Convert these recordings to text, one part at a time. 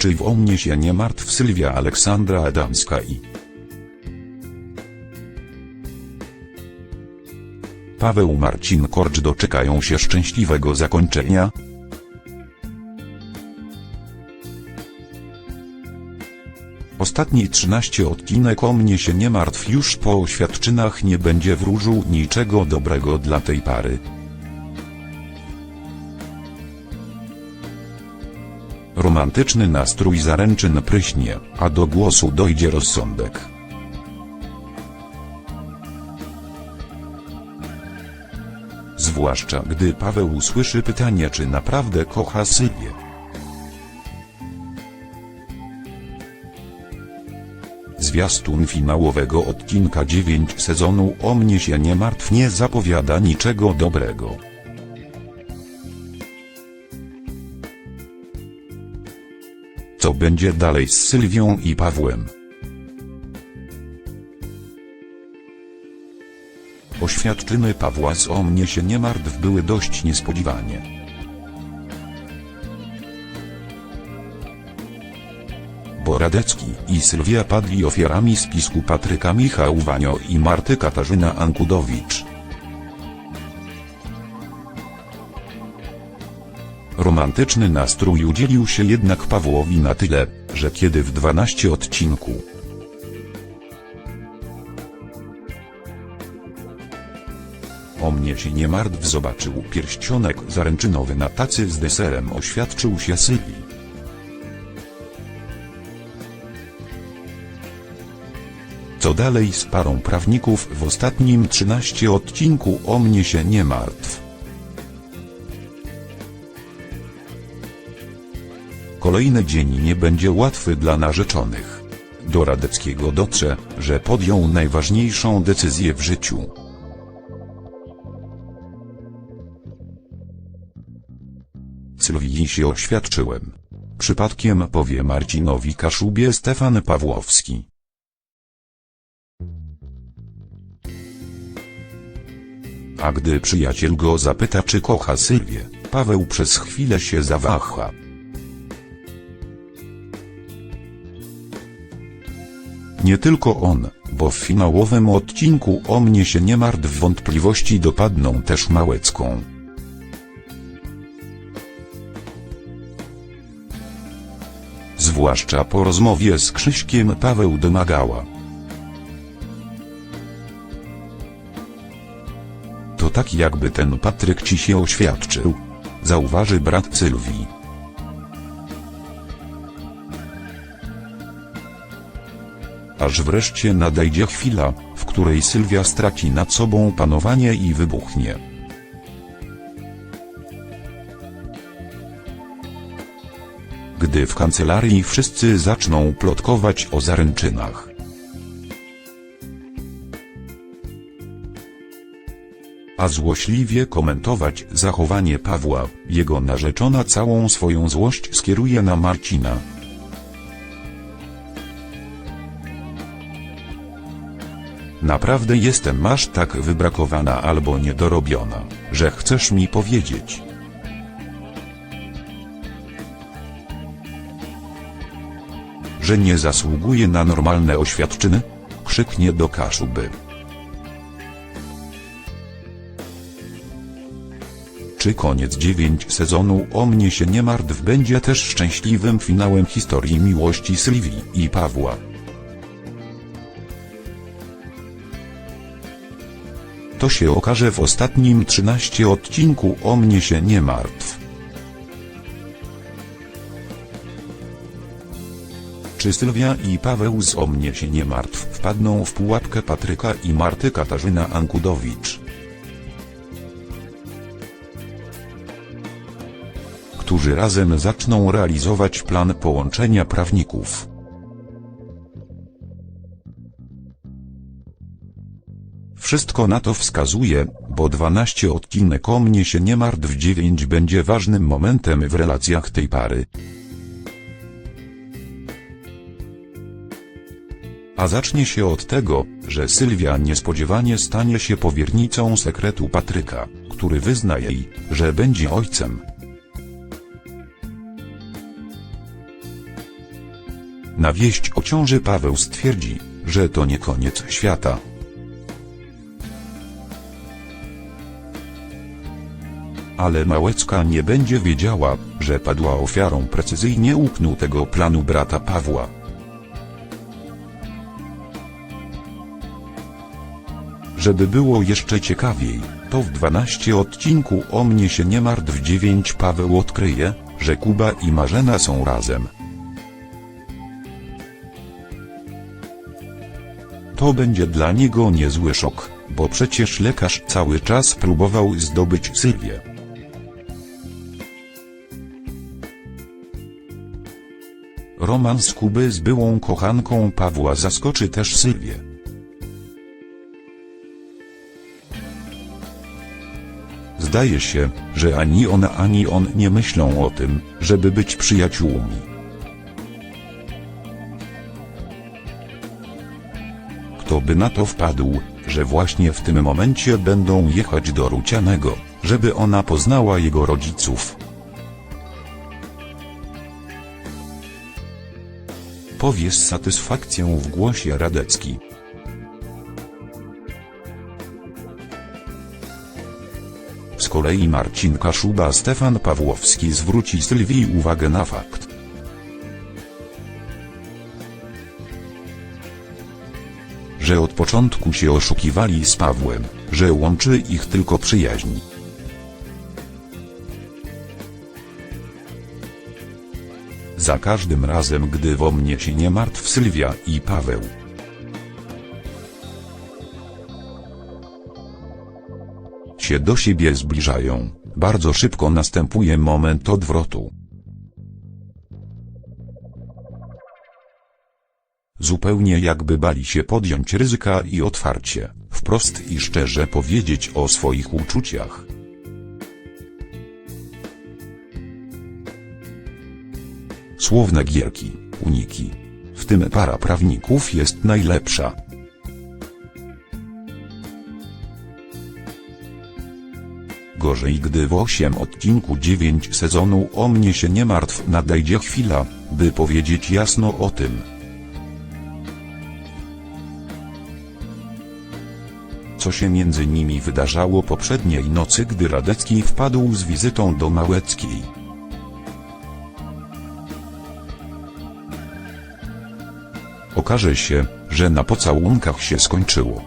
Czy w O mnie się nie martw Sylwia Aleksandra Adamska i Paweł Marcin Korcz doczekają się szczęśliwego zakończenia? Ostatni 13 odcinek O mnie się nie martw już po oświadczynach nie będzie wróżył niczego dobrego dla tej pary. Romantyczny nastrój zaręczyn pryśnie, a do głosu dojdzie rozsądek. Zwłaszcza gdy Paweł usłyszy pytanie, czy naprawdę kocha Sylwię. Zwiastun finałowego odcinka 9 sezonu O mnie się nie martw nie zapowiada niczego dobrego. Co będzie dalej z Sylwią i Pawłem? Oświadczyny Pawła z O mnie się nie martw były dość niespodziewanie. Bo Radecki i Sylwia padli ofiarami spisku Patryka Michał-Wanio i Marty Katarzyna Ankudowicz. Romantyczny nastrój udzielił się jednak Pawłowi na tyle, że kiedy w 12 odcinku O mnie się nie martw zobaczył pierścionek zaręczynowy na tacy z deserem, oświadczył się Sylwii. Co dalej z parą prawników w ostatnim 13 odcinku O mnie się nie martw? Kolejny dzień nie będzie łatwy dla narzeczonych. Do Radeckiego dotrze, że podjął najważniejszą decyzję w życiu. Sylwii się oświadczyłem. Przypadkiem powie Marcinowi Kaszubie Stefan Pawłowski. A gdy przyjaciel go zapyta, czy kocha Sylwię, Paweł przez chwilę się zawaha. Nie tylko on, bo w finałowym odcinku O mnie się nie martw wątpliwości dopadną też Małecką. Zwłaszcza po rozmowie z Krzyśkiem Paweł domagała. To tak jakby ten Patryk ci się oświadczył, zauważy brat Sylwii. Aż wreszcie nadejdzie chwila, w której Sylwia straci nad sobą panowanie i wybuchnie. Gdy w kancelarii wszyscy zaczną plotkować o zaręczynach. A złośliwie komentować zachowanie Pawła, jego narzeczona całą swoją złość skieruje na Marcina. Naprawdę jestem aż tak wybrakowana albo niedorobiona, że chcesz mi powiedzieć, że nie zasługuje na normalne oświadczyny? Krzyknie do Kaszuby. Czy koniec 9 sezonu O mnie się nie martw będzie też szczęśliwym finałem historii miłości Sylwii i Pawła? To się okaże w ostatnim 13 odcinku O mnie się nie martw. Czy Sylwia i Paweł z O mnie się nie martw wpadną w pułapkę Patryka i Marty Katarzyna Ankudowicz, którzy razem zaczną realizować plan połączenia prawników? Wszystko na to wskazuje, bo 12 odcinek O mnie się nie martw 9 będzie ważnym momentem w relacjach tej pary. A zacznie się od tego, że Sylwia niespodziewanie stanie się powiernicą sekretu Patryka, który wyzna jej, że będzie ojcem. Na wieść o ciąży Paweł stwierdzi, że to nie koniec świata. Ale Małecka nie będzie wiedziała, że padła ofiarą precyzyjnie uknutego planu brata Pawła. Żeby było jeszcze ciekawiej, to w 12 odcinku O mnie się nie martw 9 Paweł odkryje, że Kuba i Marzena są razem. To będzie dla niego niezły szok, bo przecież lekarz cały czas próbował zdobyć Sylwię. Romans Kuby z byłą kochanką Pawła zaskoczy też Sylwię. Zdaje się, że ani ona ani on nie myślą o tym, żeby być przyjaciółmi. Kto by na to wpadł, że właśnie w tym momencie będą jechać do Rucianego, żeby ona poznała jego rodziców. Powie z satysfakcją w głosie Radecki. Z kolei Marcin Kaszuba-Stefan Pawłowski zwróci Sylwii uwagę na fakt, że od początku się oszukiwali z Pawłem, że łączy ich tylko przyjaźń. Za każdym razem, gdy o mnie się nie martw Sylwia i Paweł się do siebie zbliżają, bardzo szybko następuje moment odwrotu. Zupełnie jakby bali się podjąć ryzyka i otwarcie, wprost i szczerze powiedzieć o swoich uczuciach. Słowne gierki, uniki. W tym para prawników jest najlepsza. Gorzej, gdy w 8 odcinku 9 sezonu O mnie się nie martw nadejdzie chwila, by powiedzieć jasno o tym, co się między nimi wydarzało poprzedniej nocy, gdy Radecki wpadł z wizytą do Małeckiej. Okaże się, że na pocałunkach się skończyło.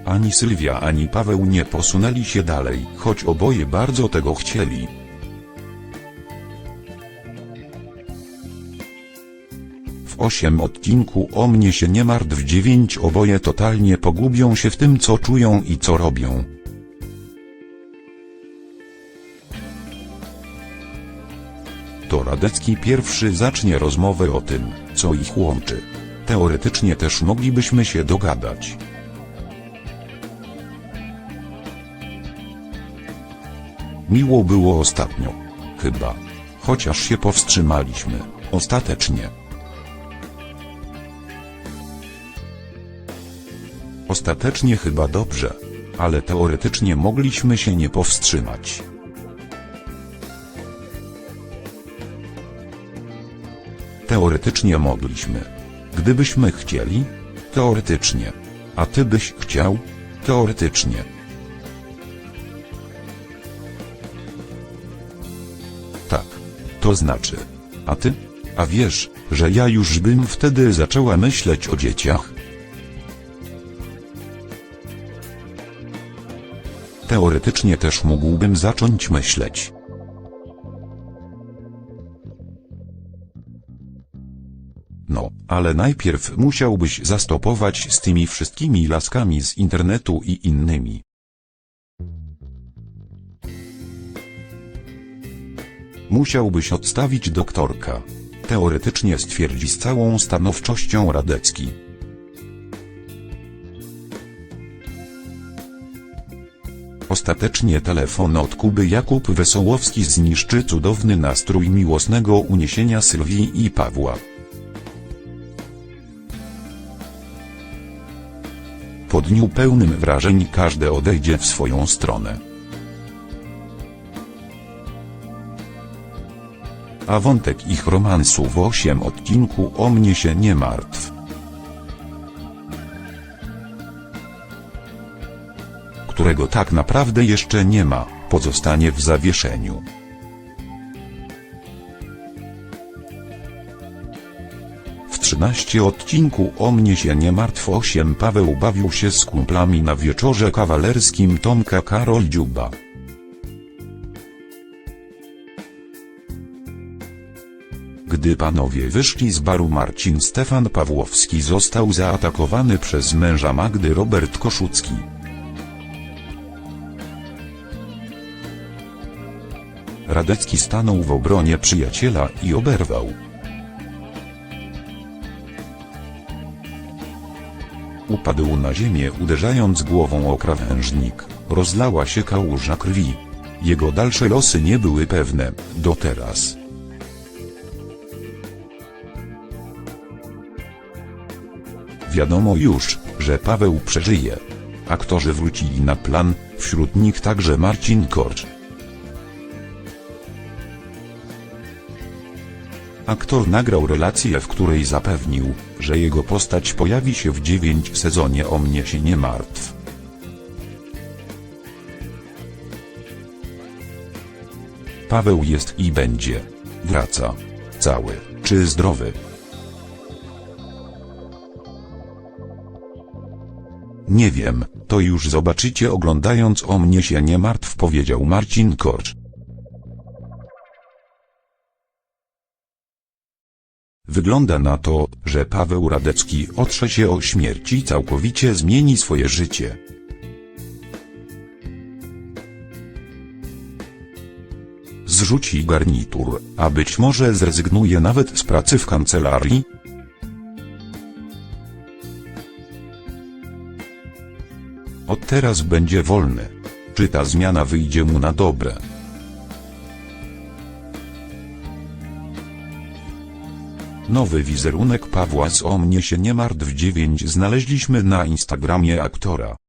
Ani Sylwia, ani Paweł nie posunęli się dalej, choć oboje bardzo tego chcieli. W 8 odcinku O mnie się nie martw 9 oboje totalnie pogubią się w tym, co czują i co robią. To Radecki pierwszy zacznie rozmowę o tym, co ich łączy. Teoretycznie też moglibyśmy się dogadać. Miło było ostatnio. Chyba. Chociaż się powstrzymaliśmy, ostatecznie. Ostatecznie chyba dobrze. Ale teoretycznie mogliśmy się nie powstrzymać. Teoretycznie mogliśmy. Gdybyśmy chcieli? Teoretycznie. A ty byś chciał? Teoretycznie. Tak. To znaczy. A ty? A wiesz, że ja już bym wtedy zaczęła myśleć o dzieciach? Teoretycznie też mógłbym zacząć myśleć. No, ale najpierw musiałbyś zastopować z tymi wszystkimi laskami z internetu i innymi. Musiałbyś odstawić doktorka. Teoretycznie stwierdzi z całą stanowczością Radecki. Ostatecznie telefon od Kuby Jakub Wesołowski zniszczy cudowny nastrój miłosnego uniesienia Sylwii i Pawła. Po dniu pełnym wrażeń każde odejdzie w swoją stronę. a wątek ich romansu w 8 odcinku O mnie się nie martw, którego tak naprawdę jeszcze nie ma, pozostanie w zawieszeniu. W 13 odcinku O mnie się nie martw 8 Paweł bawił się z kumplami na wieczorze kawalerskim Tomka Karol Dziuba. Gdy panowie wyszli z baru, Marcin Stefan Pawłowski został zaatakowany przez męża Magdy Robert Koszucki. Radecki stanął w obronie przyjaciela i oberwał. Upadł na ziemię, uderzając głową o krawężnik, rozlała się kałuża krwi. Jego dalsze losy nie były pewne, do teraz. Wiadomo już, że Paweł przeżyje. Aktorzy wrócili na plan, wśród nich także Marcin Korcz. Aktor nagrał relację, w której zapewnił, że jego postać pojawi się w 9 sezonie O mnie się nie martw. Paweł jest i będzie. Wraca. Cały, czy zdrowy? Nie wiem, to już zobaczycie oglądając O mnie się nie martw, powiedział Marcin Korcz. Wygląda na to, że Paweł Radecki otrze się o śmierć i całkowicie zmieni swoje życie. Zrzuci garnitur, a być może zrezygnuje nawet z pracy w kancelarii? Od teraz będzie wolny. Czy ta zmiana wyjdzie mu na dobre? Nowy wizerunek Pawła z O mnie się nie martw 9 znaleźliśmy na Instagramie aktora.